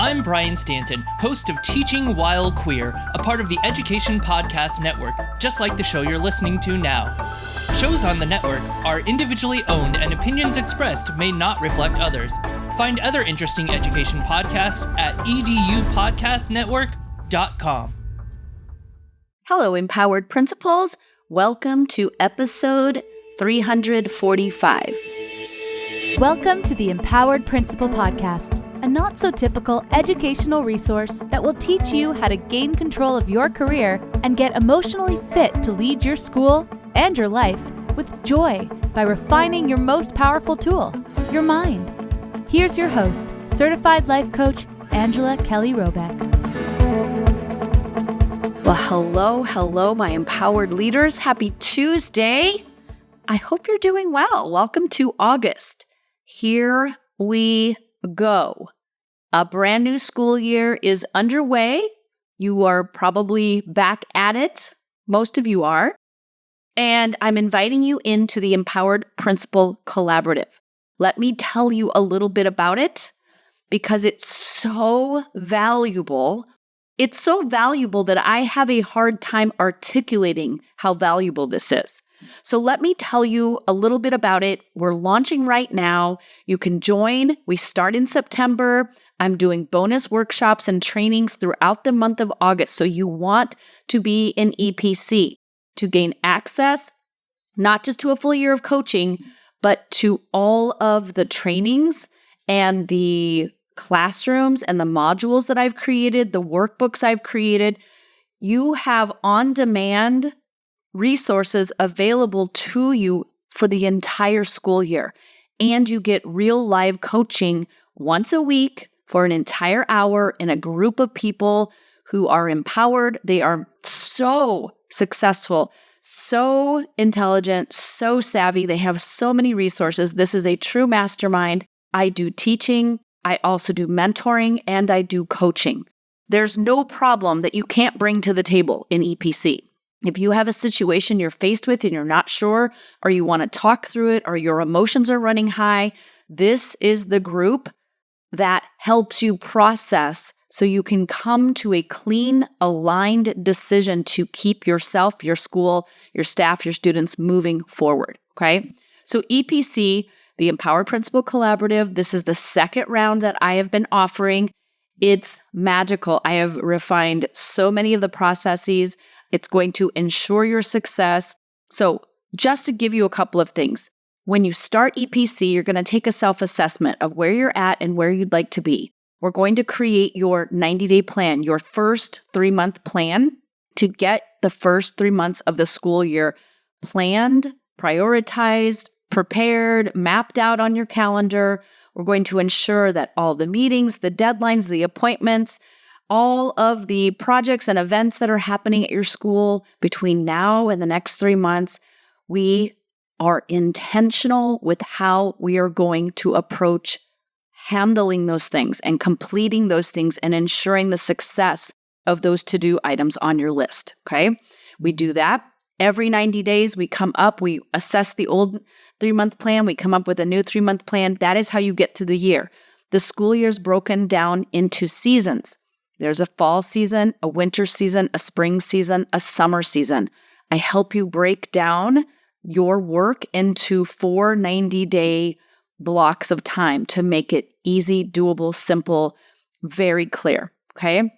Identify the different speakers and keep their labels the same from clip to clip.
Speaker 1: I'm Brian Stanton, host of Teaching While Queer, a part of the Education Podcast Network, just like the show you're listening to now. Shows on the network are individually owned and opinions expressed may not reflect others. Find other interesting education podcasts at edupodcastnetwork.com.
Speaker 2: Hello, Empowered Principals. Welcome to episode 345.
Speaker 3: Welcome to the Empowered Principal Podcast, a not-so-typical educational resource that will teach you how to gain control of your career and get emotionally fit to lead your school and your life with joy by refining your most powerful tool, your mind. Here's your host, Certified Life Coach, Angela Kelly Robeck.
Speaker 2: Well, hello, my empowered leaders. Happy Tuesday. I hope you're doing well. Welcome to August. Here we go. A brand new school year is underway. You are probably back at it. Most of you are. And I'm inviting you into the Empowered Principal Collaborative. Let me tell you a little bit about it because it's so valuable. It's so valuable that I have a hard time articulating how valuable this is. So let me tell you a little bit about it. We're launching right now. You can join. We start in September. I'm doing bonus workshops and trainings throughout the month of August. So you want to be in EPC to gain access, not just to a full year of coaching, but to all of the trainings and the classrooms and the modules that I've created, the workbooks I've created. You have on-demand resources available to you for the entire school year. And you get real live coaching once a week for an entire hour in a group of people who are empowered. They are so successful, so intelligent, so savvy. They have so many resources. This is a true mastermind. I do teaching. I also do mentoring and I do coaching. There's no problem that you can't bring to the table in EPC. If you have a situation you're faced with and you're not sure, or you want to talk through it, or your emotions are running high, this is the group that helps you process so you can come to a clean, aligned decision to keep yourself, your school, your staff, your students moving forward, okay? So EPC, the Empowered Principal Collaborative, this is the second round that I have been offering. It's magical. I have refined so many of the processes. It's going to ensure your success. So just to give you a couple of things, when you start EPC, you're going to take a self-assessment of where you're at and where you'd like to be. We're going to create your 90-day plan, your first 3-month plan to get the first 3 months of the school year planned, prioritized, prepared, mapped out on your calendar. We're going to ensure that all the meetings, the deadlines, the appointments, all of the projects and events that are happening at your school between now and the next 3 months, we are intentional with how we are going to approach handling those things and completing those things and ensuring the success of those to-do items on your list, okay? We do that. Every 90 days, we come up, we assess the old 3-month plan, we come up with a new 3-month plan. That is how you get to the year. The school year is broken down into seasons. There's a fall season, a winter season, a spring season, a summer season. I help you break down your work into 4 90-day blocks of time to make it easy, doable, simple, very clear, okay?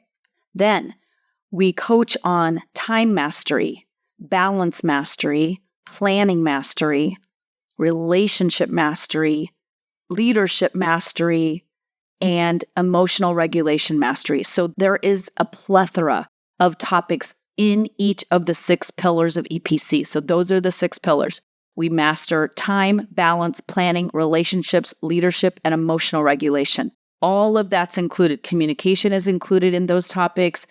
Speaker 2: Then we coach on time mastery, balance mastery, planning mastery, relationship mastery, leadership mastery, and emotional regulation mastery. So there is a plethora of topics in each of the 6 pillars of EPC. So those are the 6 pillars. We master time, balance, planning, relationships, leadership, and emotional regulation. All of that's included. Communication is included in those topics,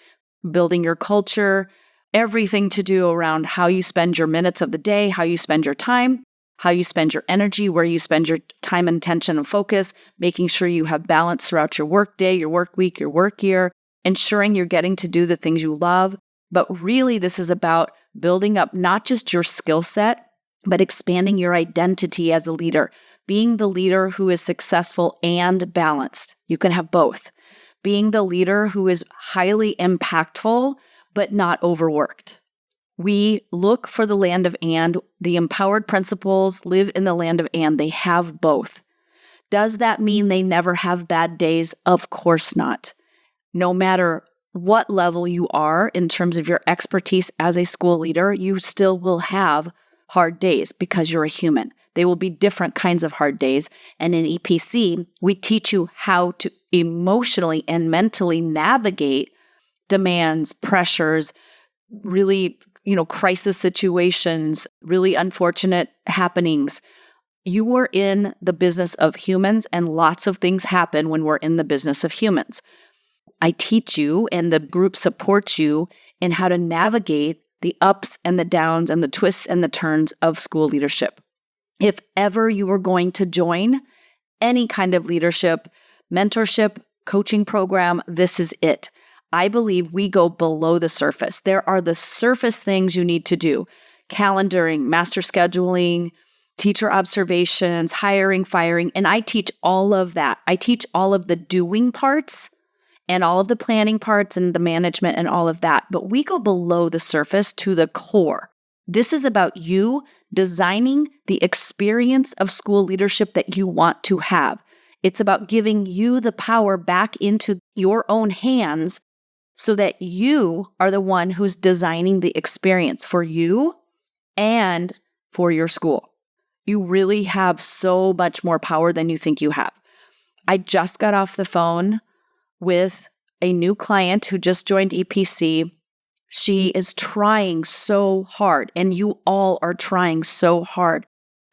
Speaker 2: building your culture, everything to do around how you spend your minutes of the day, how you spend your time, how you spend your energy, where you spend your time and attention and focus, making sure you have balance throughout your work day, your work week, your work year, ensuring you're getting to do the things you love. But really, this is about building up not just your skill set, but expanding your identity as a leader, being the leader who is successful and balanced. You can have both. being the leader who is highly impactful, but not overworked. We look for the land of and. The empowered principals live in the land of and. They have both. Does that mean they never have bad days? Of course not. No matter what level you are in terms of your expertise as a school leader, you still will have hard days because you're a human. They will be different kinds of hard days. And in EPC, we teach you how to emotionally and mentally navigate demands, pressures, really, crisis situations, really unfortunate happenings. You are in the business of humans, and lots of things happen when we're in the business of humans. I teach you, and the group supports you in how to navigate the ups and the downs and the twists and the turns of school leadership. If ever you are going to join any kind of leadership, mentorship, coaching program, this is it. I believe we go below the surface. There are the surface things you need to do: calendaring, master scheduling, teacher observations, hiring, firing, and I teach all of that. I teach all of the doing parts and all of the planning parts and the management and all of that. But we go below the surface to the core. This is about you designing the experience of school leadership that you want to have. It's about giving you the power back into your own hands so that you are the one who's designing the experience for you and for your school. You really have so much more power than you think you have. I just got off the phone with a new client who just joined EPC. She is trying so hard, and you all are trying so hard.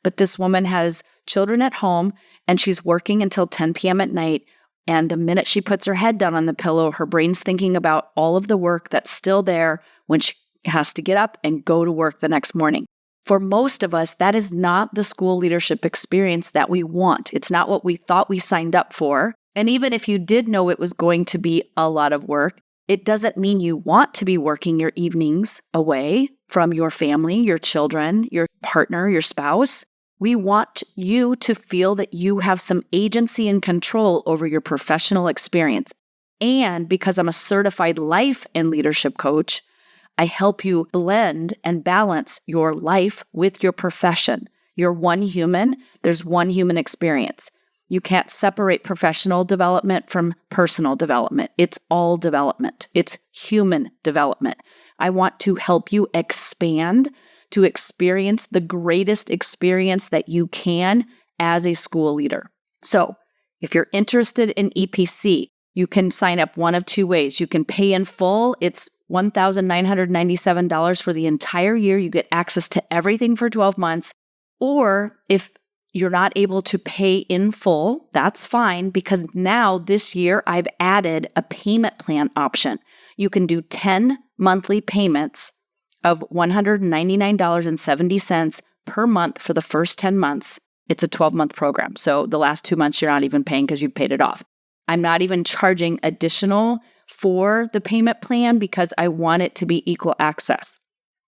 Speaker 2: But this woman has children at home, and she's working until 10 p.m. at night. And the minute she puts her head down on the pillow, her brain's thinking about all of the work that's still there when she has to get up and go to work the next morning. For most of us, that is not the school leadership experience that we want. It's not what we thought we signed up for. And even if you did know it was going to be a lot of work, it doesn't mean you want to be working your evenings away from your family, your children, your partner, your spouse. We want you to feel that you have some agency and control over your professional experience. And because I'm a certified life and leadership coach, I help you blend and balance your life with your profession. You're one human. There's one human experience. You can't separate professional development from personal development. It's all development. It's human development. I want to help you expand to experience the greatest experience that you can as a school leader. So if you're interested in EPC, you can sign up one of two ways. You can pay in full. It's $1,997 for the entire year. You get access to everything for 12 months. Or if you're not able to pay in full, that's fine, because now this year I've added a payment plan option. You can do 10 monthly payments of $199.70 per month for the first 10 months. It's a 12-month program. So the last 2 months, you're not even paying because you've paid it off. I'm not even charging additional for the payment plan because I want it to be equal access.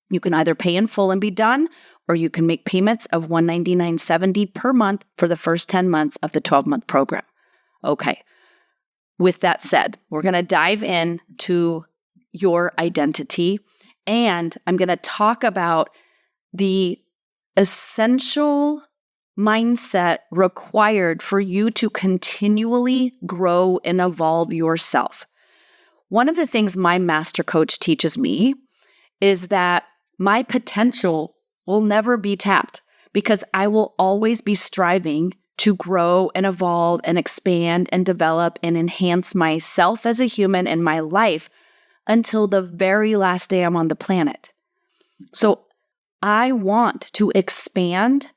Speaker 2: You can either pay in full and be done, or you can make payments of $199.70 per month for the first 10 months of the 12-month program. Okay. With that said, we're going to dive into your identity, and I'm going to talk about the essential mindset required for you to continually grow and evolve yourself. One of the things my master coach teaches me is that my potential will never be tapped because I will always be striving to grow and evolve and expand and develop and enhance myself as a human and my life until the very last day I'm on the planet. So I want to expand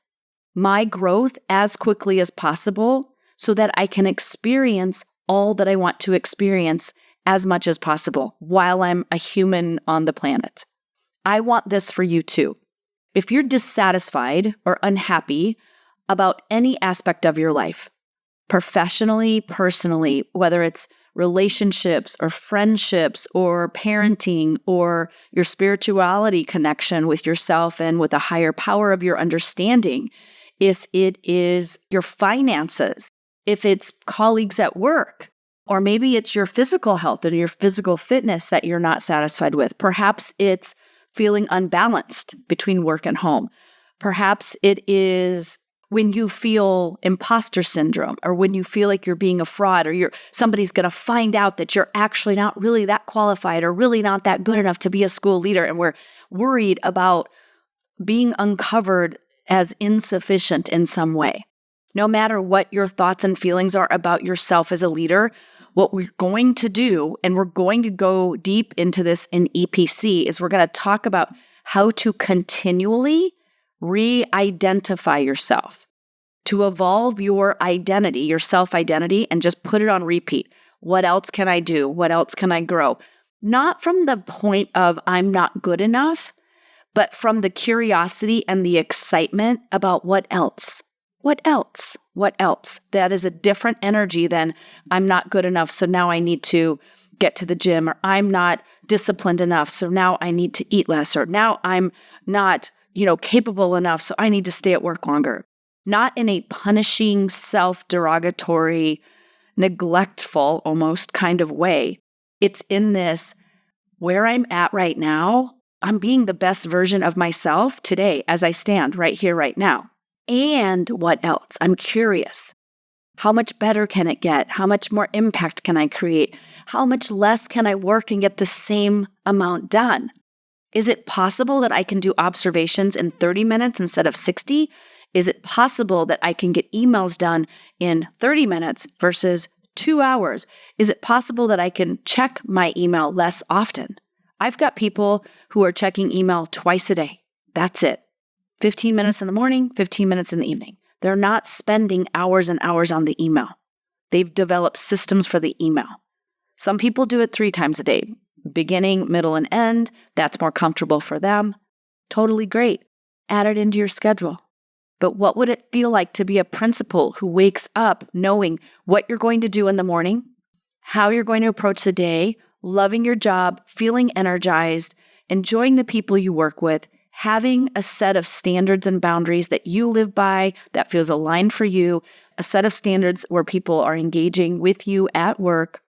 Speaker 2: my growth as quickly as possible so that I can experience all that I want to experience as much as possible while I'm a human on the planet. I want this for you too. If you're dissatisfied or unhappy about any aspect of your life, professionally, personally, whether it's relationships or friendships or parenting or your spirituality connection with yourself and with a higher power of your understanding, if it is your finances, if it's colleagues at work, Or maybe it's your physical health and your physical fitness that you're not satisfied with. Perhaps it's feeling unbalanced between work and home. Perhaps it is when you feel imposter syndrome, or when you feel like you're being a fraud, or somebody's going to find out that you're actually not really that qualified or really not that good enough to be a school leader. And we're worried about being uncovered as insufficient in some way. No matter what your thoughts and feelings are about yourself as a leader, what we're going to do, and we're going to go deep into this in EPC, is we're going to talk about how to continually re-identify yourself, to evolve your identity, your self-identity, and just put it on repeat. What else can I do? What else can I grow? Not from the point of I'm not good enough, but from the curiosity and the excitement about what else? What else? What else? That is a different energy than I'm not good enough, so now I need to get to the gym, or I'm not disciplined enough, so now I need to eat less, or now I'm not, capable enough, so I need to stay at work longer. Not in a punishing, self-derogatory, neglectful almost kind of way. It's in this, where I'm at right now, I'm being the best version of myself today as I stand right here, right now. And what else? I'm curious. How much better can it get? How much more impact can I create? How much less can I work and get the same amount done? Is it possible that I can do observations in 30 minutes instead of 60? Is it possible that I can get emails done in 30 minutes versus 2 hours? Is it possible that I can check my email less often? I've got people who are checking email twice a day. That's it. 15 minutes in the morning, 15 minutes in the evening. They're not spending hours and hours on the email. They've developed systems for the email. Some people do it 3 times a day, beginning, middle, and end. That's more comfortable for them. Totally great. Add it into your schedule. But what would it feel like to be a principal who wakes up knowing what you're going to do in the morning, how you're going to approach the day, loving your job, feeling energized, enjoying the people you work with, having a set of standards and boundaries that you live by that feels aligned for you, a set of standards where people are engaging with you at work,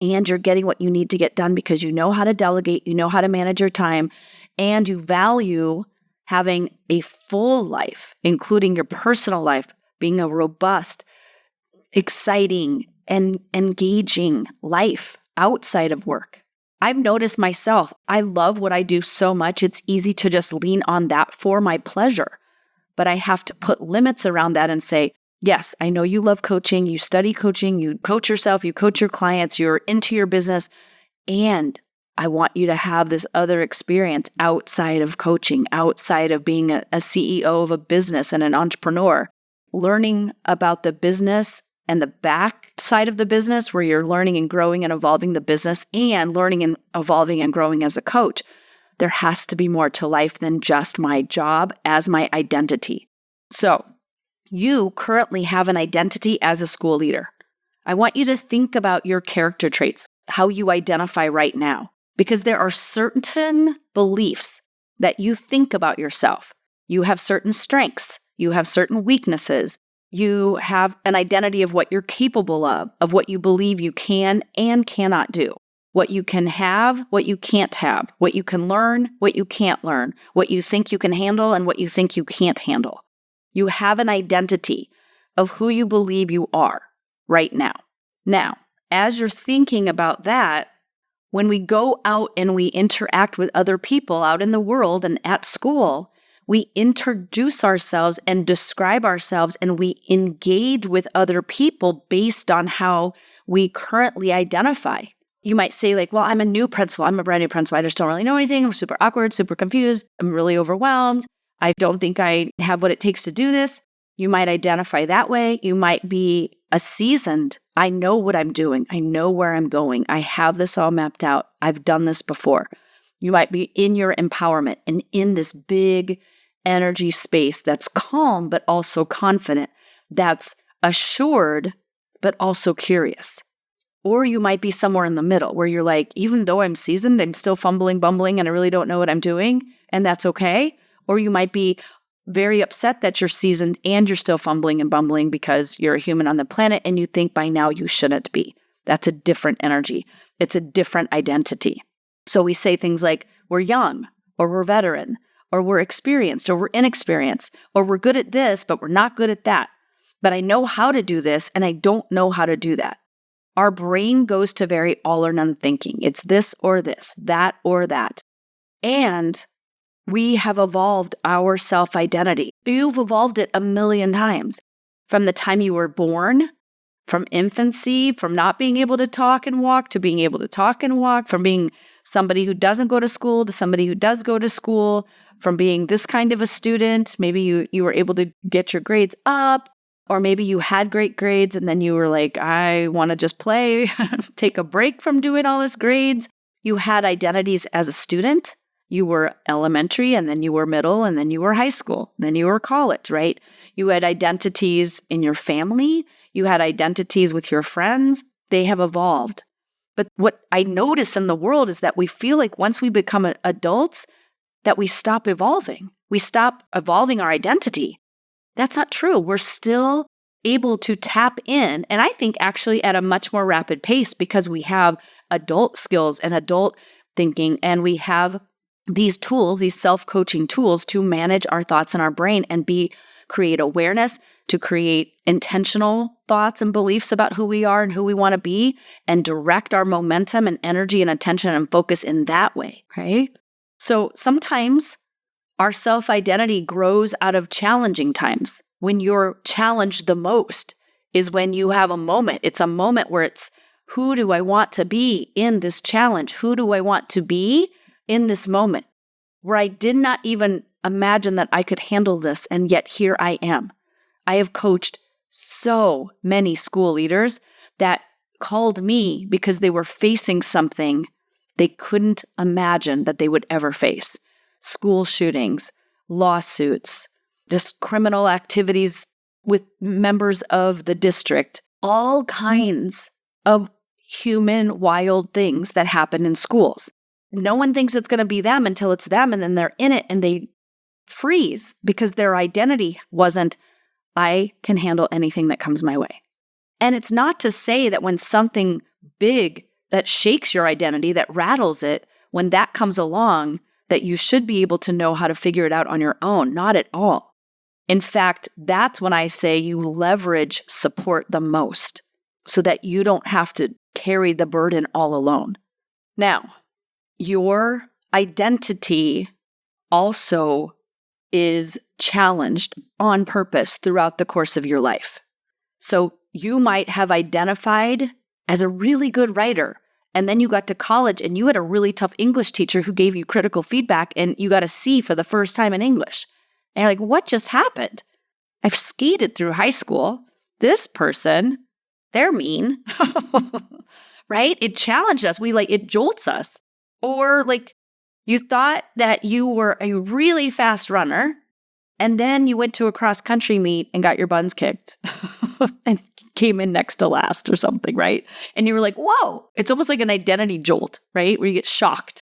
Speaker 2: and you're getting what you need to get done because you know how to delegate, you know how to manage your time, and you value having a full life, including your personal life, being a robust, exciting, and engaging life outside of work. I've noticed myself, I love what I do so much, it's easy to just lean on that for my pleasure. But I have to put limits around that and say, yes, I know you love coaching, you study coaching, you coach yourself, you coach your clients, you're into your business, and I want you to have this other experience outside of coaching, outside of being a CEO of a business and an entrepreneur, learning about the business and the back side of the business where you're learning and growing and evolving the business, and learning and evolving and growing as a coach. There has to be more to life than just my job as my identity. So you currently have an identity as a school leader. I want you to think about your character traits, how you identify right now, because there are certain beliefs that you think about yourself. You have certain strengths. You have certain weaknesses. You have an identity of what you're capable of what you believe you can and cannot do, what you can have, what you can't have, what you can learn, what you can't learn, what you think you can handle, and what you think you can't handle. You have an identity of who you believe you are right now. Now, as you're thinking about that, when we go out and we interact with other people out in the world and at school, we introduce ourselves and describe ourselves, and we engage with other people based on how we currently identify. You might say like, well, I'm a new principal. I'm a brand new principal. I just don't really know anything. I'm super awkward, super confused. I'm really overwhelmed. I don't think I have what it takes to do this. You might identify that way. You might be a seasoned. I know what I'm doing. I know where I'm going. I have this all mapped out. I've done this before. You might be in your empowerment and in this big energy space that's calm, but also confident, that's assured, but also curious. Or you might be somewhere in the middle where you're like, even though I'm seasoned, I'm still fumbling, bumbling, and I really don't know what I'm doing, and that's okay. Or you might be very upset that you're seasoned and you're still fumbling and bumbling because you're a human on the planet and you think by now you shouldn't be. That's a different energy. It's a different identity. So we say things like, we're young, or we're veteran, or we're experienced, or we're inexperienced, or we're good at this, but we're not good at that. But I know how to do this, and I don't know how to do that. Our brain goes to very all or none thinking. It's this or this, that or that. And we have evolved our self-identity. You've evolved it a million times. From the time you were born, from infancy, from not being able to talk and walk to being able to talk and walk, from being somebody who doesn't go to school to somebody who does go to school, from being this kind of a student, maybe you were able to get your grades up, or maybe you had great grades and then you were like, I want to just play, take a break from doing all this grades. You had identities as a student. You were elementary, and then you were middle, and then you were high school, then you were college, right? You had identities in your family. You had identities with your friends. They have evolved. But what I notice in the world is that we feel like once we become adults, that we stop evolving. We stop evolving our identity. That's not true. We're still able to tap in, and I think actually at a much more rapid pace because we have adult skills and adult thinking, and we have these tools, these self-coaching tools to manage our thoughts in our brain and create awareness, to create intentional thoughts and beliefs about who we are and who we want to be, and direct our momentum and energy and attention and focus in that way, okay? So sometimes our self-identity grows out of challenging times. When you're challenged the most is when you have a moment. It's a moment where it's, who do I want to be in this challenge? Who do I want to be in this moment where I did not even imagine that I could handle this, and yet here I am. I have coached so many school leaders that called me because they were facing something they couldn't imagine that they would ever face. School shootings, lawsuits, just criminal activities with members of the district, all kinds of human wild things that happen in schools. No one thinks it's going to be them until it's them, and then they're in it and they freeze because their identity wasn't, I can handle anything that comes my way. And it's not to say that when something big that shakes your identity, that rattles it, when that comes along, that you should be able to know how to figure it out on your own. Not at all. In fact, that's when I say you leverage support the most so that you don't have to carry the burden all alone. Now, your identity also is challenged on purpose throughout the course of your life. So you might have identified as a really good writer, and then you got to college and you had a really tough English teacher who gave you critical feedback and you got a C for the first time in English. And you're like, what just happened? I've skated through high school. This person, they're mean, right? It challenged us. It jolts us. Or you thought that you were a really fast runner, and then you went to a cross-country meet and got your buns kicked and came in next to last or something, right? And you were like, whoa, it's almost like an identity jolt, right? Where you get shocked.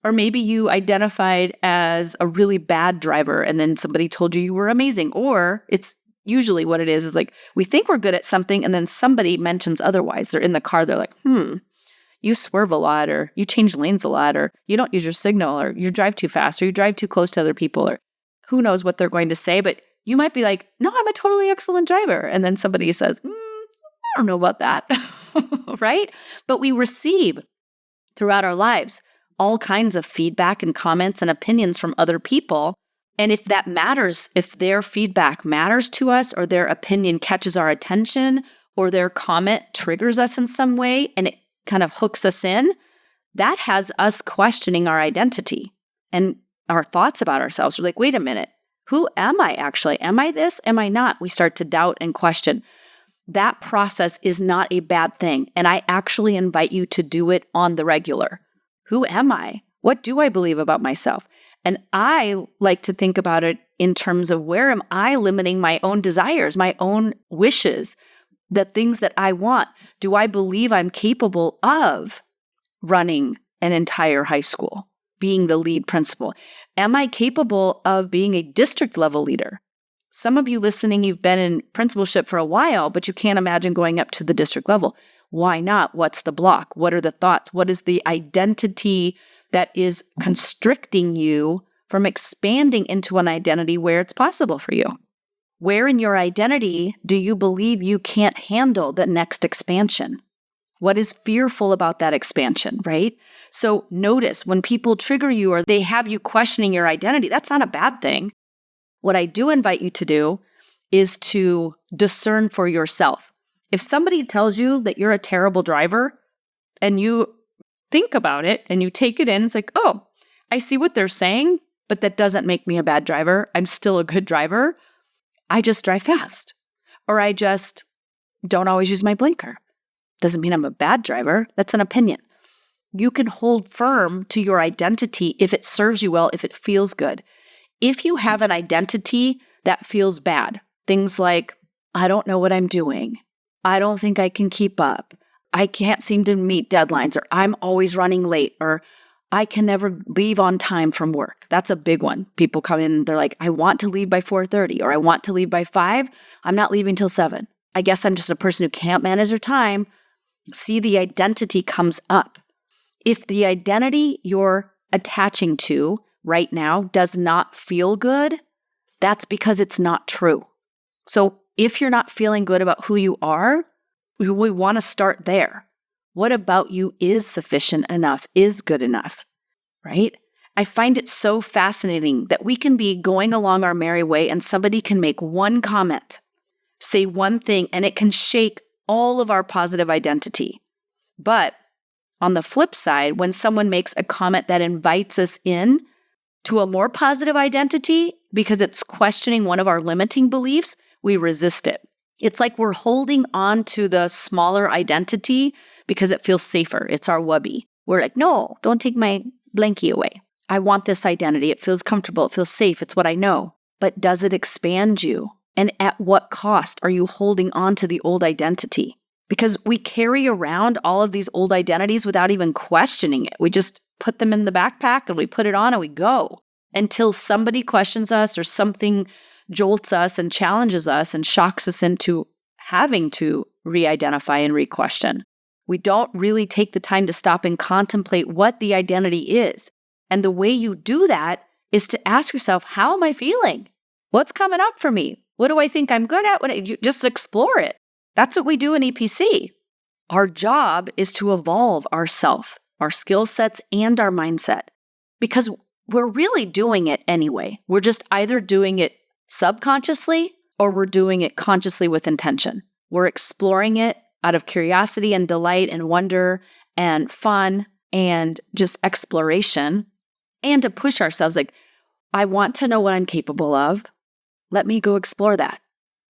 Speaker 2: Or maybe you identified as a really bad driver and then somebody told you were amazing. Or it's usually what it is like, we think we're good at something and then somebody mentions otherwise. They're in the car, they're like, you swerve a lot, or you change lanes a lot, or you don't use your signal, or you drive too fast, or you drive too close to other people, or who knows what they're going to say. But you might be like, no, I'm a totally excellent driver. And then somebody says, I don't know about that, right? But we receive throughout our lives all kinds of feedback and comments and opinions from other people. And if that matters, if their feedback matters to us, or their opinion catches our attention, or their comment triggers us in some way, and it kind of hooks us in, that has us questioning our identity and our thoughts about ourselves. We're like, wait a minute, who am I actually? Am I this? Am I not? We start to doubt and question. That process is not a bad thing. And I actually invite you to do it on the regular. Who am I? What do I believe about myself? And I like to think about it in terms of, where am I limiting my own desires, my own wishes, the things that I want? Do I believe I'm capable of running an entire high school, being the lead principal? Am I capable of being a district level leader? Some of you listening, you've been in principalship for a while, but you can't imagine going up to the district level. Why not? What's the block? What are the thoughts? What is the identity that is constricting you from expanding into an identity where it's possible for you? Where in your identity do you believe you can't handle the next expansion? What is fearful about that expansion, right? So notice when people trigger you or they have you questioning your identity, that's not a bad thing. What I do invite you to do is to discern for yourself. If somebody tells you that you're a terrible driver and you think about it and you take it in, it's like, oh, I see what they're saying, but that doesn't make me a bad driver. I'm still a good driver. I just drive fast, or I just don't always use my blinker. Doesn't mean I'm a bad driver. That's an opinion. You can hold firm to your identity if it serves you well, if it feels good. If you have an identity that feels bad, things like, I don't know what I'm doing. I don't think I can keep up. I can't seem to meet deadlines, or I'm always running late, or I can never leave on time from work. That's a big one. People come in, they're like, I want to leave by 4:30, or I want to leave by 5. I'm not leaving till 7. I guess I'm just a person who can't manage their time. See, the identity comes up. If the identity you're attaching to right now does not feel good, that's because it's not true. So if you're not feeling good about who you are, we want to start there. What about you is sufficient enough, is good enough, right? I find it so fascinating that we can be going along our merry way and somebody can make one comment, say one thing, and it can shake all of our positive identity. But on the flip side, when someone makes a comment that invites us in to a more positive identity because it's questioning one of our limiting beliefs, we resist it. It's like we're holding on to the smaller identity because it feels safer. It's our wubby. We're like, no, don't take my blankie away. I want this identity. It feels comfortable. It feels safe. It's what I know. But does it expand you? And at what cost are you holding on to the old identity? Because we carry around all of these old identities without even questioning it. We just put them in the backpack and we put it on and we go until somebody questions us or something jolts us and challenges us and shocks us into having to re-identify and re-question. We don't really take the time to stop and contemplate what the identity is. And the way you do that is to ask yourself, how am I feeling? What's coming up for me? What do I think I'm good at? You just explore it. That's what we do in EPC. Our job is to evolve ourself, our skill sets, and our mindset, because we're really doing it anyway. We're just either doing it subconsciously or we're doing it consciously with intention. We're exploring it out of curiosity and delight and wonder and fun and just exploration, and to push ourselves like, I want to know what I'm capable of. Let me go explore that.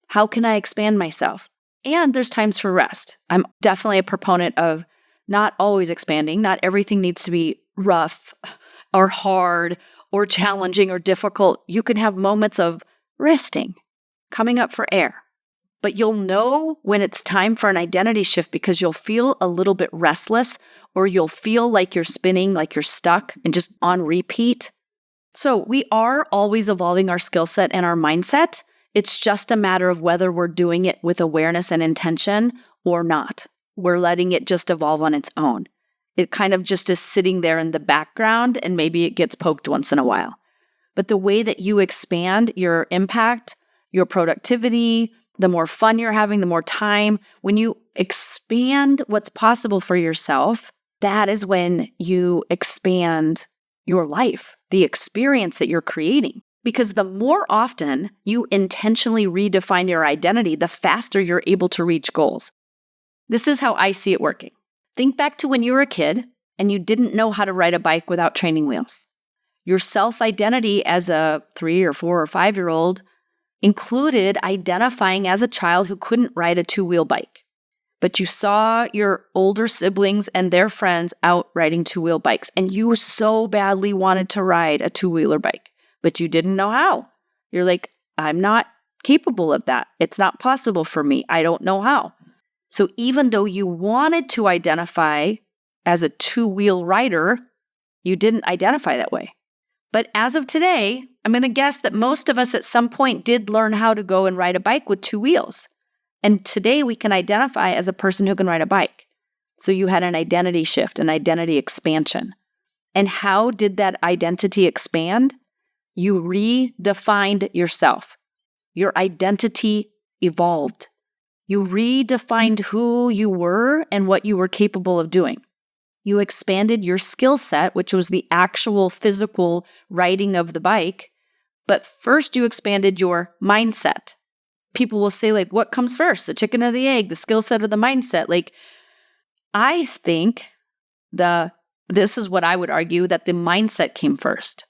Speaker 2: How can I expand myself? And there's times for rest. I'm definitely a proponent of not always expanding. Not everything needs to be rough or hard or challenging or difficult. You can have moments of resting, coming up for air. But you'll know when it's time for an identity shift because you'll feel a little bit restless, or you'll feel like you're spinning, like you're stuck and just on repeat. So we are always evolving our skill set and our mindset. It's just a matter of whether we're doing it with awareness and intention or not. We're letting it just evolve on its own. It kind of just is sitting there in the background and maybe it gets poked once in a while. But the way that you expand your impact, your productivity, the more fun you're having, the more time, when you expand what's possible for yourself, that is when you expand your life, the experience that you're creating. Because the more often you intentionally redefine your identity, the faster you're able to reach goals. This is how I see it working. Think back to when you were a kid and you didn't know how to ride a bike without training wheels. Your self-identity as a 3 or 4 or 5-year-old included identifying as a child who couldn't ride a 2-wheel bike. But you saw your older siblings and their friends out riding 2-wheel bikes, and you so badly wanted to ride a 2-wheeler bike. But you didn't know how. You're like, I'm not capable of that. It's not possible for me. I don't know how. So even though you wanted to identify as a 2-wheel rider, you didn't identify that way. But as of today, I'm going to guess that most of us at some point did learn how to go and ride a bike with 2 wheels. And today we can identify as a person who can ride a bike. So you had an identity shift, an identity expansion. And how did that identity expand? You redefined yourself. Your identity evolved. You redefined who you were and what you were capable of doing. You expanded your skill set, which was the actual physical riding of the bike. But first you expanded your mindset. People will say, like, what comes first, the chicken or the egg, the skill set or the mindset? Like, I think this is what I would argue, that the mindset came first.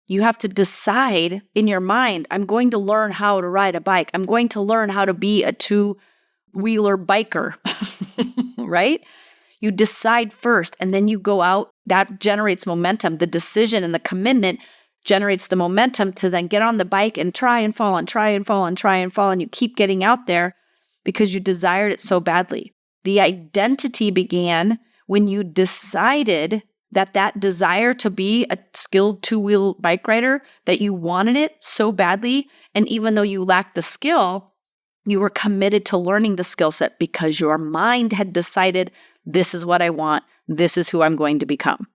Speaker 2: You have to decide in your mind, I'm going to learn how to ride a bike. I'm going to learn how to be a two-wheeler biker, right? You decide first, and then you go out. That generates momentum. The decision and the commitment generates the momentum to then get on the bike and try and fall and try and fall and try and fall. And you keep getting out there because you desired it so badly. The identity began when you decided that desire to be a skilled two-wheel bike rider, that you wanted it so badly. And even though you lacked the skill, you were committed to learning the skill set because your mind had decided, this is what I want. This is who I'm going to become.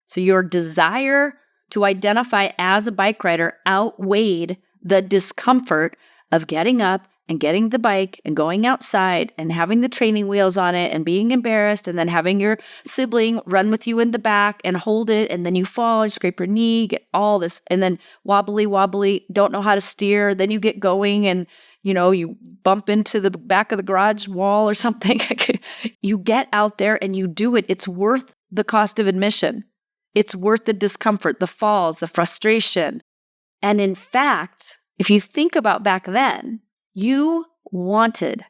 Speaker 2: So your desire to identify as a bike rider outweighed the discomfort of getting up and getting the bike and going outside and having the training wheels on it and being embarrassed, and then having your sibling run with you in the back and hold it, and then you fall and scrape your knee, get all this, and then wobbly, don't know how to steer. Then you get going and you bump into the back of the garage wall or something. You get out there and you do it. It's worth the cost of admission. It's worth the discomfort, the falls, the frustration. And in fact, if you think about back then, you wanted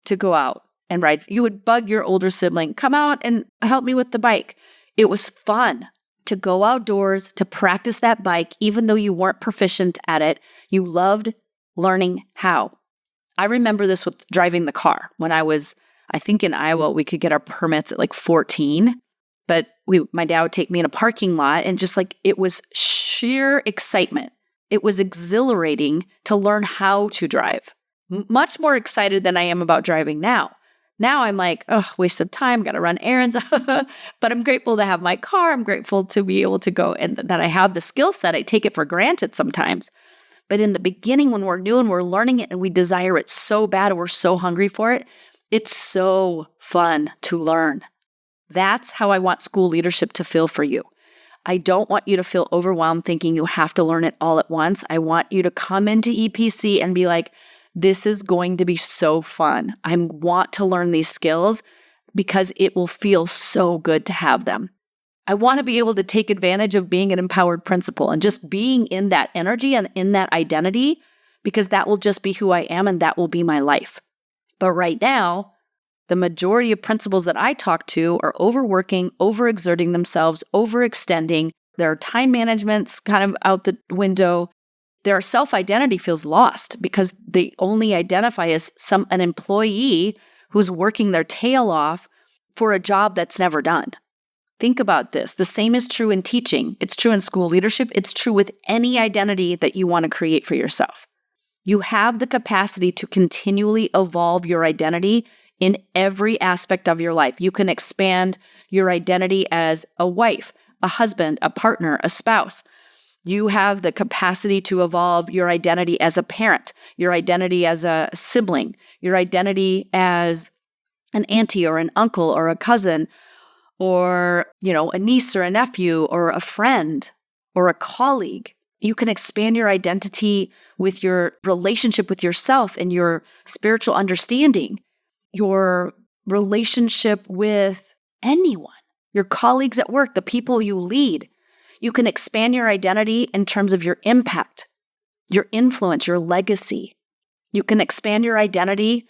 Speaker 2: to go out and ride. You would bug your older sibling, come out and help me with the bike. It was fun to go outdoors, to practice that bike, even though you weren't proficient at it. You loved learning how. I remember this with driving the car. When I was, I think in Iowa, we could get our permits at like 14. But my dad would take me in a parking lot, and just like, it was sheer excitement. It was exhilarating to learn how to drive. Much more excited than I am about driving now. Now I'm like, oh, waste of time, got to run errands. But I'm grateful to have my car. I'm grateful to be able to go, and that I have the skill set. I take it for granted sometimes. But in the beginning, when we're new and we're learning it and we desire it so bad and we're so hungry for it, it's so fun to learn. That's how I want school leadership to feel for you. I don't want you to feel overwhelmed thinking you have to learn it all at once. I want you to come into EPC and be like, this is going to be so fun. I want to learn these skills because it will feel so good to have them. I want to be able to take advantage of being an empowered principal and just being in that energy and in that identity, because that will just be who I am and that will be my life. But right now, the majority of principals that I talk to are overworking, overexerting themselves, overextending. Their time management's kind of out the window. Their self-identity feels lost because they only identify as an employee who's working their tail off for a job that's never done. Think about this. The same is true in teaching. It's true in school leadership. It's true with any identity that you want to create for yourself. You have the capacity to continually evolve your identity in every aspect of your life. You can expand your identity as a wife, a husband, a partner, a spouse. You have the capacity to evolve your identity as a parent, your identity as a sibling, your identity as an auntie or an uncle or a cousin, or, a niece or a nephew or a friend or a colleague. You can expand your identity with your relationship with yourself and your spiritual understanding, your relationship with anyone, your colleagues at work, the people you lead. You can expand your identity in terms of your impact, your influence, your legacy. You can expand your identity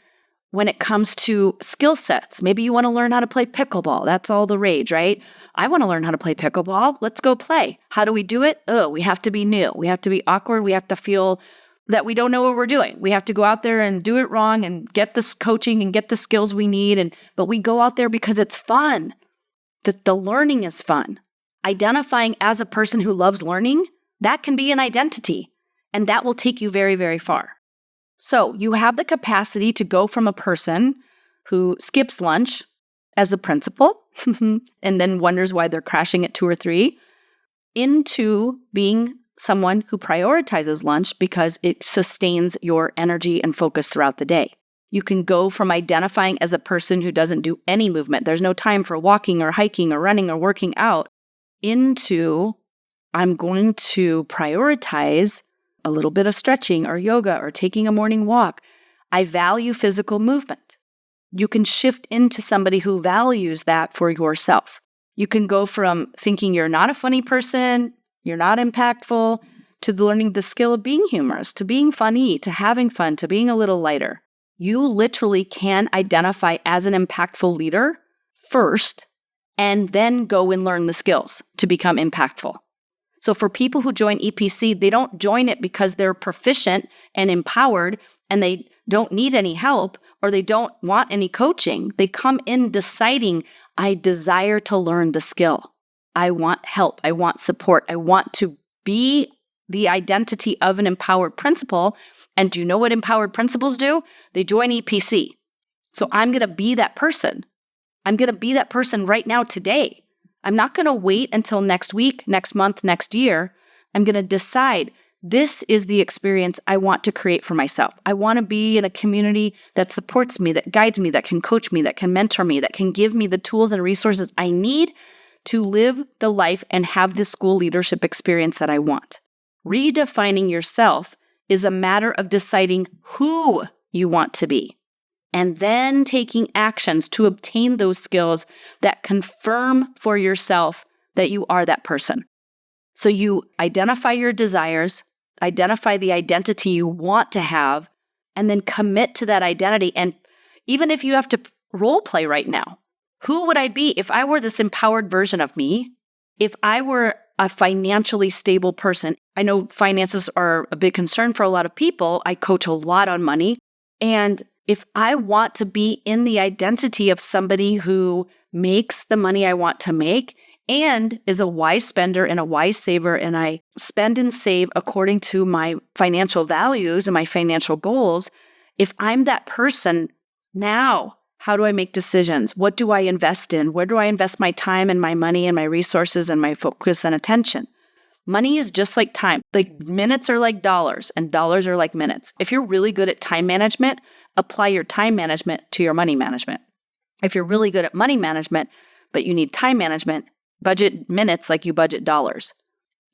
Speaker 2: when it comes to skill sets. Maybe you want to learn how to play pickleball. That's all the rage, right? I want to learn how to play pickleball. Let's go play. How do we do it? We have to be new. We have to be awkward. We have to feel that we don't know what we're doing. We have to go out there and do it wrong and get this coaching and get the skills we need. But we go out there because it's fun, that the learning is fun. Identifying as a person who loves learning, that can be an identity, and that will take you very, very far. So you have the capacity to go from a person who skips lunch as a principal and then wonders why they're crashing at 2 or 3, into being someone who prioritizes lunch because it sustains your energy and focus throughout the day. You can go from identifying as a person who doesn't do any movement, there's no time for walking or hiking or running or working out, into I'm going to prioritize a little bit of stretching or yoga or taking a morning walk. I value physical movement. You can shift into somebody who values that for yourself. You can go from thinking you're not a funny person, you're not impactful, to learning the skill of being humorous, to being funny, to having fun, to being a little lighter. You literally can identify as an impactful leader first, and then go and learn the skills to become impactful. So for people who join EPC, they don't join it because they're proficient and empowered and they don't need any help or they don't want any coaching. They come in deciding, I desire to learn the skill. I want help. I want support. I want to be the identity of an empowered principal. And do you know what empowered principals do? They join EPC. So I'm going to be that person. I'm going to be that person right now today. I'm not going to wait until next week, next month, next year. I'm going to decide this is the experience I want to create for myself. I want to be in a community that supports me, that guides me, that can coach me, that can mentor me, that can give me the tools and resources I need to live the life and have the school leadership experience that I want. Redefining yourself is a matter of deciding who you want to be, and then taking actions to obtain those skills that confirm for yourself that you are that person. So you identify your desires, identify the identity you want to have, and then commit to that identity. And even if you have to role play right now, who would I be if I were this empowered version of me? If I were a financially stable person? I know finances are a big concern for a lot of people. I coach a lot on money. And if I want to be in the identity of somebody who makes the money I want to make and is a wise spender and a wise saver, and I spend and save according to my financial values and my financial goals, if I'm that person now, how do I make decisions? What do I invest in? Where do I invest my time and my money and my resources and my focus and attention? Money is just like time. Like minutes are like dollars and dollars are like minutes. If you're really good at time management, apply your time management to your money management. If you're really good at money management, but you need time management, budget minutes like you budget dollars.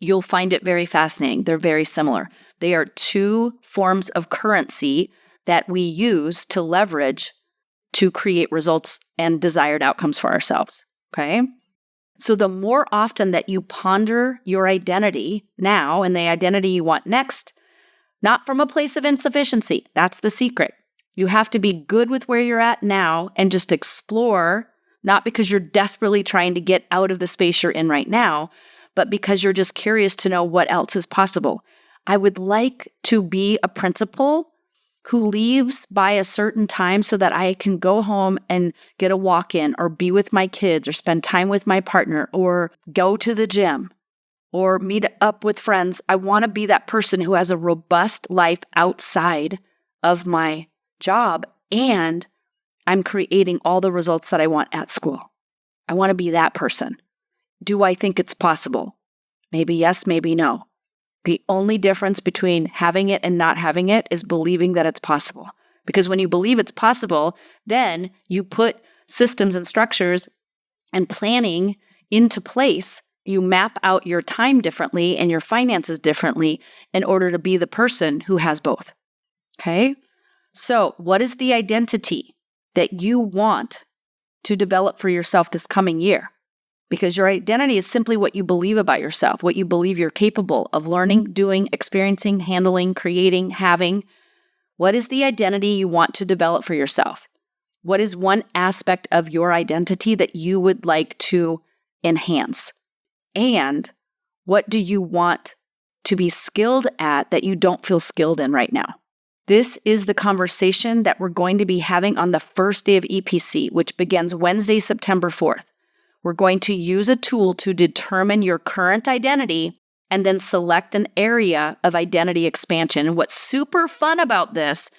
Speaker 2: You'll find it very fascinating. They're very similar. They are two forms of currency that we use to leverage to create results and desired outcomes for ourselves. Okay? So the more often that you ponder your identity now and the identity you want next, not from a place of insufficiency, that's the secret. You have to be good with where you're at now and just explore, not because you're desperately trying to get out of the space you're in right now, but because you're just curious to know what else is possible. I would like to be a principal who leaves by a certain time so that I can go home and get a walk in or be with my kids or spend time with my partner or go to the gym or meet up with friends. I want to be that person who has a robust life outside of my job and I'm creating all the results that I want at school. I want to be that person. Do I think it's possible? Maybe yes, maybe no. The only difference between having it and not having it is believing that it's possible. Because when you believe it's possible, then you put systems and structures and planning into place. You map out your time differently and your finances differently in order to be the person who has both. Okay? So, what is the identity that you want to develop for yourself this coming year? Because your identity is simply what you believe about yourself, what you believe you're capable of learning, doing, experiencing, handling, creating, having. What is the identity you want to develop for yourself? What is one aspect of your identity that you would like to enhance? And what do you want to be skilled at that you don't feel skilled in right now? This is the conversation that we're going to be having on the first day of EPC, which begins Wednesday, September 4th. We're going to use a tool to determine your current identity and then select an area of identity expansion. And what's super fun about this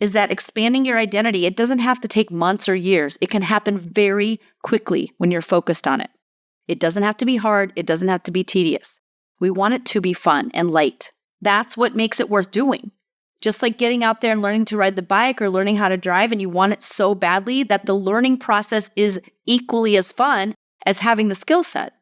Speaker 2: is that expanding your identity, it doesn't have to take months or years. It can happen very quickly when you're focused on it. It doesn't have to be hard. It doesn't have to be tedious. We want it to be fun and light. That's what makes it worth doing. Just like getting out there and learning to ride the bike or learning how to drive, and you want it so badly that the learning process is equally as fun as having the skill set.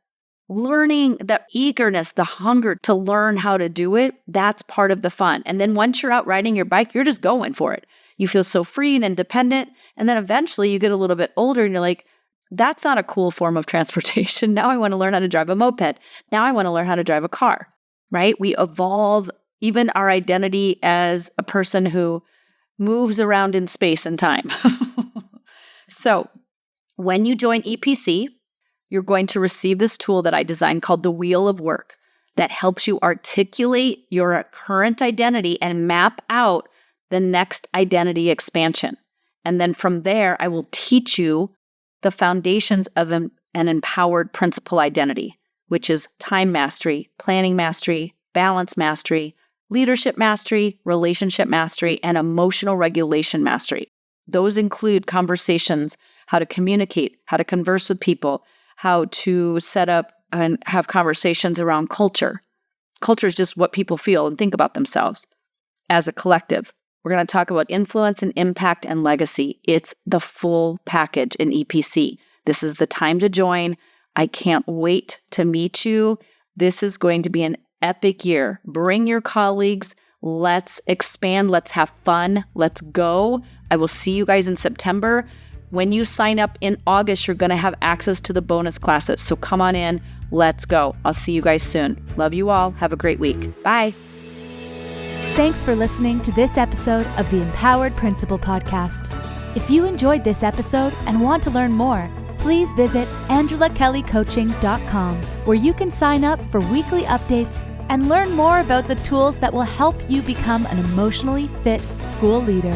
Speaker 2: Learning, the eagerness, the hunger to learn how to do it, that's part of the fun. And then once you're out riding your bike, you're just going for it. You feel so free and independent. And then eventually you get a little bit older and you're like, that's not a cool form of transportation. Now I want to learn how to drive a moped. Now I want to learn how to drive a car, right? We evolve even our identity as a person who moves around in space and time. So when you join EPC, you're going to receive this tool that I designed called the Wheel of Work that helps you articulate your current identity and map out the next identity expansion. And then from there, I will teach you the foundations of an empowered principal identity, which is time mastery, planning mastery, balance mastery, leadership mastery, relationship mastery, and emotional regulation mastery. Those include conversations, how to communicate, how to converse with people, how to set up and have conversations around culture. Culture is just what people feel and think about themselves as a collective. We're going to talk about influence and impact and legacy. It's the full package in EPC. This is the time to join. I can't wait to meet you. This is going to be an epic year. Bring your colleagues. Let's expand. Let's have fun. Let's go. I will see you guys in September. When you sign up in August, you're going to have access to the bonus classes. So come on in. Let's go. I'll see you guys soon. Love you all. Have a great week. Bye.
Speaker 3: Thanks for listening to this episode of the Empowered Principal Podcast. If you enjoyed this episode and want to learn more, please visit angelakellycoaching.com, where you can sign up for weekly updates and learn more about the tools that will help you become an emotionally fit school leader.